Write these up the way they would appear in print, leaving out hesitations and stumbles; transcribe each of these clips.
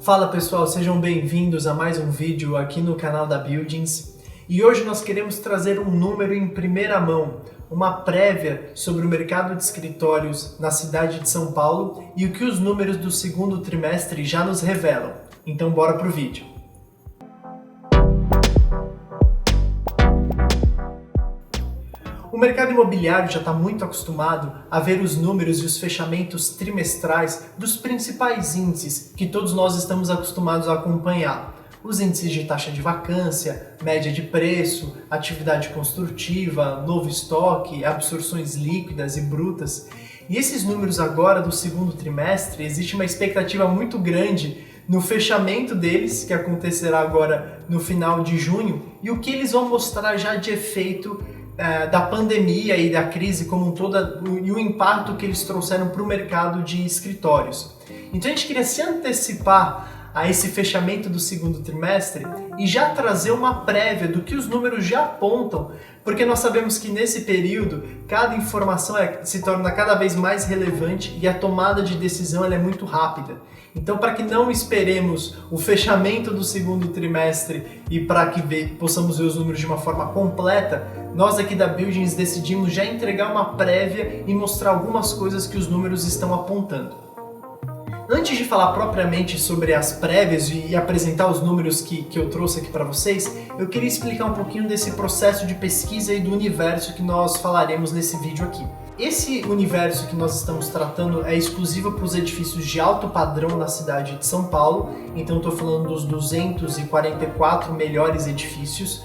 Fala pessoal, sejam bem-vindos a mais um vídeo aqui no canal da Buildings. E hoje nós queremos trazer um número em primeira mão, uma prévia sobre o mercado de escritórios na cidade de São Paulo e o que os números do segundo trimestre já nos revelam. Então bora pro vídeo. O mercado imobiliário já está muito acostumado a ver os números e os fechamentos trimestrais dos principais índices que todos nós estamos acostumados a acompanhar. Os índices de taxa de vacância, média de preço, atividade construtiva, novo estoque, absorções líquidas e brutas. E esses números agora do segundo trimestre, existe uma expectativa muito grande no fechamento deles, que acontecerá agora no final de junho, e o que eles vão mostrar já de efeito da pandemia e da crise como um todo e o impacto que eles trouxeram para o mercado de escritórios. Então a gente queria se antecipar a esse fechamento do segundo trimestre e já trazer uma prévia do que os números já apontam, porque nós sabemos que nesse período cada informação se torna cada vez mais relevante e a tomada de decisão ela é muito rápida. Então, para que não esperemos o fechamento do segundo trimestre e para que possamos ver os números de uma forma completa, nós aqui da Buildings decidimos já entregar uma prévia e mostrar algumas coisas que os números estão apontando. Antes de falar propriamente sobre as prévias e apresentar os números que eu trouxe aqui para vocês, eu queria explicar um pouquinho desse processo de pesquisa e do universo que nós falaremos nesse vídeo aqui. Esse universo que nós estamos tratando é exclusivo para os edifícios de alto padrão na cidade de São Paulo, então estou falando dos 244 melhores edifícios.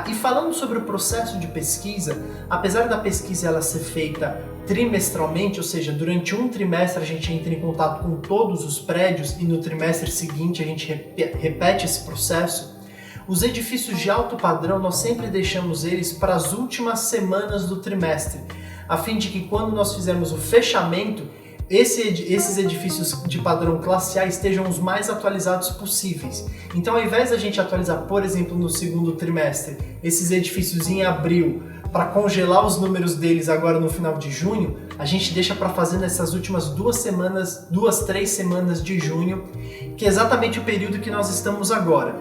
E falando sobre o processo de pesquisa, apesar da pesquisa ela ser feita trimestralmente, ou seja, durante um trimestre a gente entra em contato com todos os prédios e no trimestre seguinte a gente repete esse processo, os edifícios de alto padrão nós sempre deixamos eles para as últimas semanas do trimestre, a fim de que quando nós fizermos o fechamento, esses edifícios de padrão classe A estejam os mais atualizados possíveis. Então, ao invés da gente atualizar, por exemplo, no segundo trimestre, esses edifícios em abril, para congelar os números deles agora no final de junho, a gente deixa para fazer nessas últimas 3 semanas de junho, que é exatamente o período que nós estamos agora.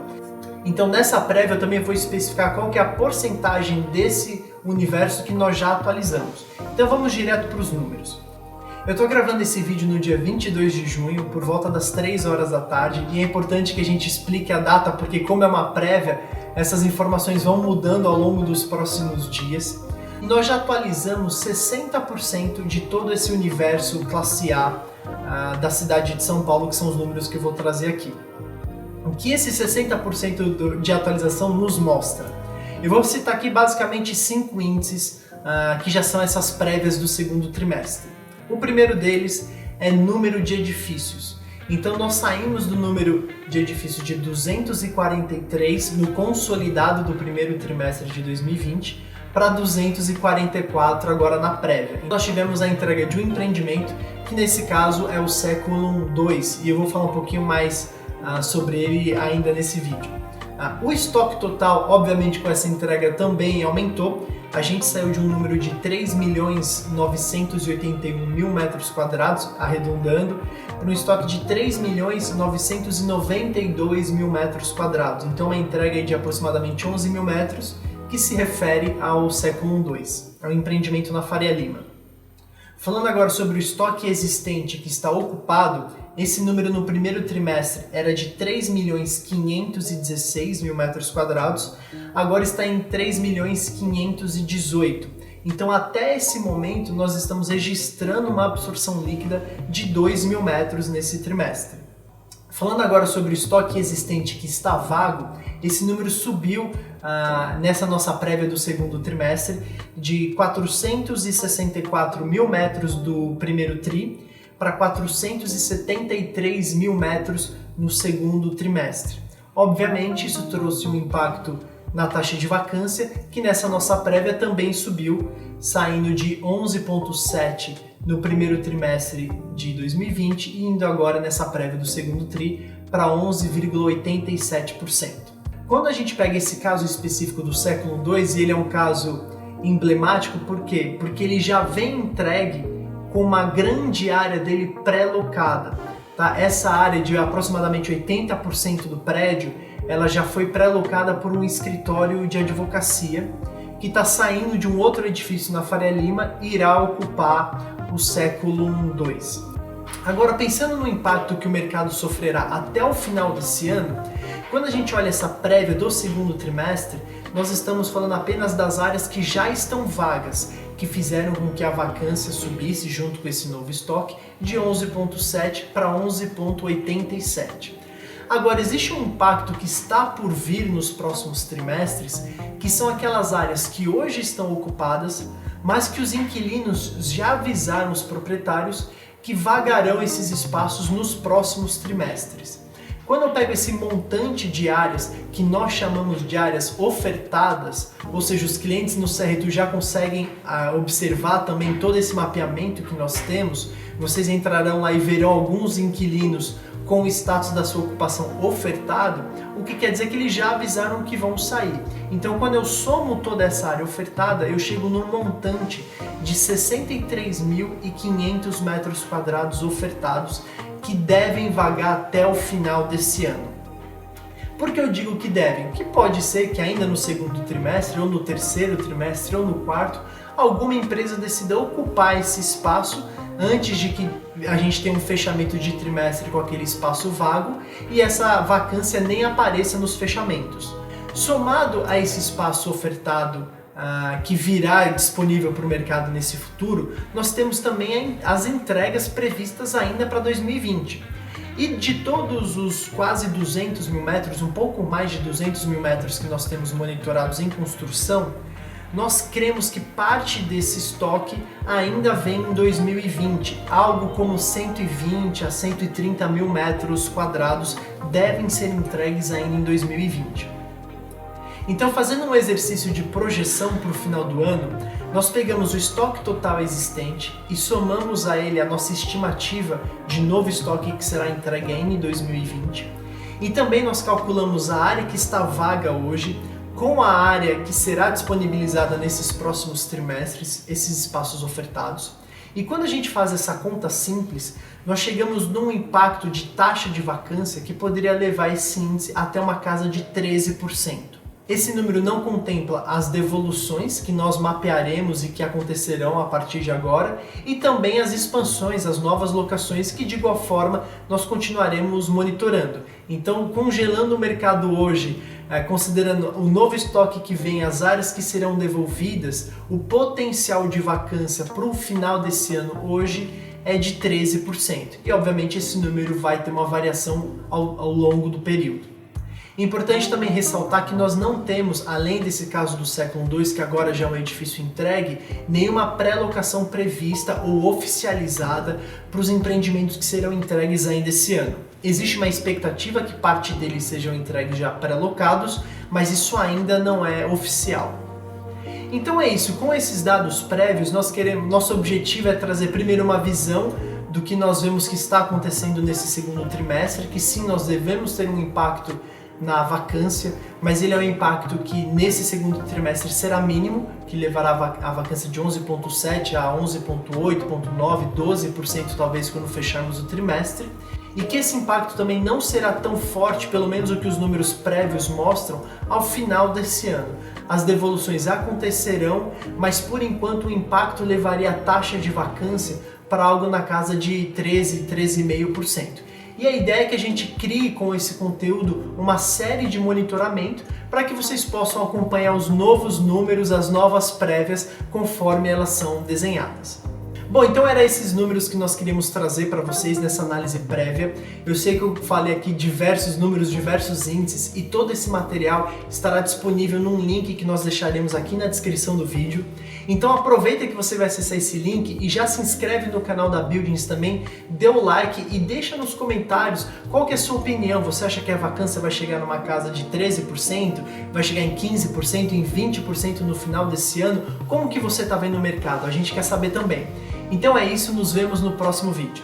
Então, nessa prévia eu também vou especificar qual que é a porcentagem desse universo que nós já atualizamos. Então, vamos direto para os números. Eu estou gravando esse vídeo no dia 22 de junho, por volta das 3 horas da tarde, e é importante que a gente explique a data, porque como é uma prévia, essas informações vão mudando ao longo dos próximos dias. E nós já atualizamos 60% de todo esse universo classe A da cidade de São Paulo, que são os números que eu vou trazer aqui. O que esse 60% de atualização nos mostra? Eu vou citar aqui basicamente 5 índices que já são essas prévias do segundo trimestre. O primeiro deles é número de edifícios. Então nós saímos do número de edifícios de 243 no consolidado do primeiro trimestre de 2020 para 244 agora na prévia. Nós tivemos a entrega de um empreendimento que nesse caso é o Século 2 e eu vou falar um pouquinho mais sobre ele ainda nesse vídeo. O estoque total, obviamente com essa entrega também aumentou. A gente saiu de um número de 3.981.000 metros quadrados, arredondando, para um estoque de 3.992.000 metros quadrados. Então, uma entrega de aproximadamente 11.000 metros, que se refere ao Século 2, ao empreendimento na Faria Lima. Falando agora sobre o estoque existente que está ocupado, esse número no primeiro trimestre era de 3.516.000 metros quadrados, agora está em 3.518. Então até esse momento nós estamos registrando uma absorção líquida de 2.000 metros nesse trimestre. Falando agora sobre o estoque existente que está vago, esse número subiu nessa nossa prévia do segundo trimestre de 464.000 metros do primeiro tri para 473.000 metros no segundo trimestre. Obviamente isso trouxe um impacto na taxa de vacância, que nessa nossa prévia também subiu, saindo de 11,7% no primeiro trimestre de 2020 e indo agora nessa prévia do segundo tri para 11,87%. Quando a gente pega esse caso específico do Século 2, e ele é um caso emblemático, por quê? Porque ele já vem entregue com uma grande área dele pré-locada. tá? Essa área de aproximadamente 80% do prédio, ela já foi pré-locada por um escritório de advocacia que está saindo de um outro edifício na Faria Lima e irá ocupar o século 2. Agora, pensando no impacto que o mercado sofrerá até o final desse ano, quando a gente olha essa prévia do segundo trimestre, nós estamos falando apenas das áreas que já estão vagas, que fizeram com que a vacância subisse junto com esse novo estoque de 11,7 para 11,87. Agora, existe um impacto que está por vir nos próximos trimestres, que são aquelas áreas que hoje estão ocupadas, mas que os inquilinos já avisaram os proprietários que vagarão esses espaços nos próximos trimestres. Quando eu pego esse montante de áreas que nós chamamos de áreas ofertadas, ou seja, os clientes no CRTU já conseguem observar também todo esse mapeamento que nós temos, vocês entrarão lá e verão alguns inquilinos com o status da sua ocupação ofertado, o que quer dizer que eles já avisaram que vão sair. Então, quando eu somo toda essa área ofertada, eu chego num montante de 63.500 metros quadrados ofertados que devem vagar até o final desse ano. Por que eu digo que devem? Que pode ser que ainda no segundo trimestre, ou no terceiro trimestre, ou no quarto, alguma empresa decida ocupar esse espaço antes de que a gente tenha um fechamento de trimestre com aquele espaço vago e essa vacância nem apareça nos fechamentos. Somado a esse espaço ofertado que virá disponível para o mercado nesse futuro, nós temos também as entregas previstas ainda para 2020. E de todos os quase 200 mil metros, um pouco mais de 200 mil metros que nós temos monitorados em construção, nós cremos que parte desse estoque ainda vem em 2020, algo como 120 a 130 mil metros quadrados devem ser entregues ainda em 2020. Então, fazendo um exercício de projeção para o final do ano, nós pegamos o estoque total existente e somamos a ele a nossa estimativa de novo estoque que será entregue ainda em 2020. E também nós calculamos a área que está vaga hoje com a área que será disponibilizada nesses próximos trimestres, esses espaços ofertados. E quando a gente faz essa conta simples, nós chegamos num impacto de taxa de vacância que poderia levar esse índice até uma casa de 13%. Esse número não contempla as devoluções que nós mapearemos e que acontecerão a partir de agora, e também as expansões, as novas locações que de igual forma nós continuaremos monitorando. Então, congelando o mercado hoje, considerando o novo estoque que vem, as áreas que serão devolvidas, o potencial de vacância para o final desse ano hoje é de 13%. E obviamente esse número vai ter uma variação ao longo do período. Importante também ressaltar que nós não temos, além desse caso do século 2, que agora já é um edifício entregue, nenhuma pré-locação prevista ou oficializada para os empreendimentos que serão entregues ainda esse ano. Existe uma expectativa que parte deles sejam entregues já pré-locados, mas isso ainda não é oficial. Então é isso, com esses dados prévios, nosso objetivo é trazer primeiro uma visão do que nós vemos que está acontecendo nesse segundo trimestre, que sim, nós devemos ter um impacto na vacância, mas ele é um impacto que nesse segundo trimestre será mínimo, que levará a vacância de 11,7% a 11,8%, 11,9%, 12% talvez quando fecharmos o trimestre, e que esse impacto também não será tão forte, pelo menos o que os números prévios mostram, ao final desse ano. As devoluções acontecerão, mas por enquanto o impacto levaria a taxa de vacância para algo na casa de 13%, 13,5%. E a ideia é que a gente crie com esse conteúdo uma série de monitoramento para que vocês possam acompanhar os novos números, as novas prévias, conforme elas são desenhadas. Bom, então eram esses números que nós queríamos trazer para vocês nessa análise prévia. Eu sei que eu falei aqui diversos números, diversos índices, e todo esse material estará disponível num link que nós deixaremos aqui na descrição do vídeo. Então aproveita que você vai acessar esse link e já se inscreve no canal da Buildings também, dê o like e deixa nos comentários qual que é a sua opinião. Você acha que a vacância vai chegar numa casa de 13%, vai chegar em 15%, em 20% no final desse ano? Como que você está vendo o mercado? A gente quer saber também. Então é isso, nos vemos no próximo vídeo.